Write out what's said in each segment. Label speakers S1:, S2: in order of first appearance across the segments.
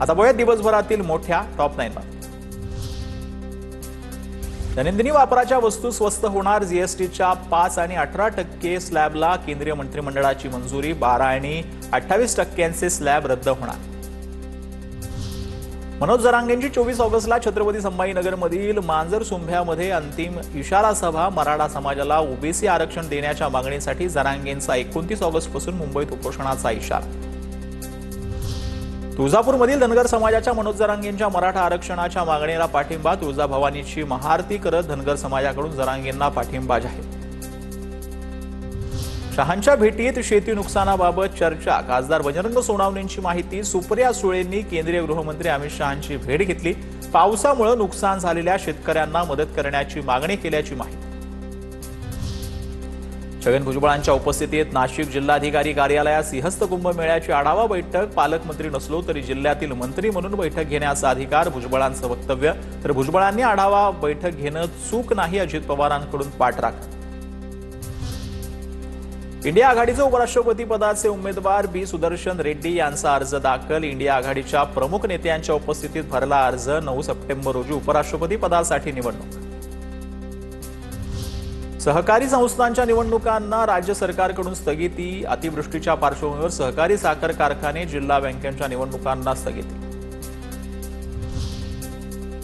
S1: आता बघूया दिवसभरातील मोठ्या टॉप 9 वर. दैनंदिनी वापराच्या वस्तू स्वस्त होणार. जीएसटीच्या 5 आणि 18% स्लॅबला केंद्रीय मंत्रिमंडळाची मंजुरी. 12 आणि 28% स्लॅब रद्द होणार. मनोज जरांगेंची 24 ऑगस्टला छत्रपती संभाजीनगरमधील मांजर सुंभ्यामध्ये अंतिम इशारा सभा. मराठा समाजाला ओबीसी आरक्षण देण्याच्या मागणीसाठी जरांगेंचा 29 ऑगस्टपासून मुंबईत उपोषणाचा इशारा. तुळजापूरमधील धनगर समाजाच्या मनोज जरांगेंच्या मराठा आरक्षणाच्या मागणीला पाठिंबा. तुळजाभवानीची महाआरती करत धनगर समाजाकडून जरांगेंना पाठिंबा जाहीर. शहांच्या भेटीत शेती नुकसानाबाबत चर्चा. खासदार बजरंग सोनवणेंची माहिती. सुप्रिया सुळेंनी केंद्रीय गृहमंत्री अमित शहांची भेट घेतली. पावसामुळे नुकसान झालेल्या शेतकऱ्यांना मदत करण्याची मागणी केल्याची माहिती. छगन भुजबळांच्या उपस्थितीत नाशिक जिल्हाधिकारी कार्यालयात सिंहस्थ कुंभमेळ्याची आढावा बैठक. पालकमंत्री नसलो तरी जिल्ह्यातील मंत्री म्हणून बैठक घेण्याचा अधिकार. भुजबळांचं वक्तव्य. तर भुजबळांनी आढावा बैठक घेणं चूक नाही, अजित पवारांकडून पाठराख. इंडिया आघाडीचे उपराष्ट्रपती पदाचे उमेदवार बी सुदर्शन रेड्डी यांचा अर्ज दाखल. इंडिया आघाडीच्या प्रमुख नेत्यांच्या उपस्थितीत भरला अर्ज. 9 सप्टेंबर रोजी उपराष्ट्रपती पदासाठी निवडणूक. सहकारी संस्थांच्या निवडणुकांना राज्य सरकारकडून स्थगिती. अतिवृष्टीच्या पार्श्वभूमीवर सहकारी साखर कारखाने, जिल्हा बँकांच्या निवडणुकांना स्थगिती.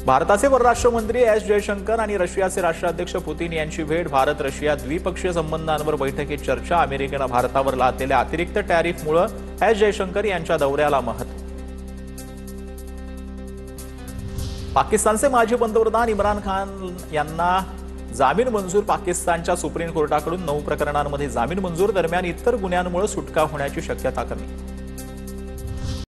S1: भारताचे परराष्ट्र मंत्री एस जयशंकर आणि रशियाचे राष्ट्राध्यक्ष पुतीन यांची भेट. भारत रशिया द्विपक्षीय संबंधांवर बैठकीत चर्चा. अमेरिकेनं भारतावर लादलेल्या अतिरिक्त टॅरिफमुळे एस जयशंकर यांच्या दौऱ्याला महत्त्व. पाकिस्तानचे माजी पंतप्रधान इम्रान खान यांना जामीन मंजूर. पाकिस्तानच्या सुप्रीम कोर्टाकडून 9 प्रकरणांमध्ये जामीन मंजूर. दरम्यान इतर गुन्ह्यांमुळे सुटका होण्याची शक्यता कमी.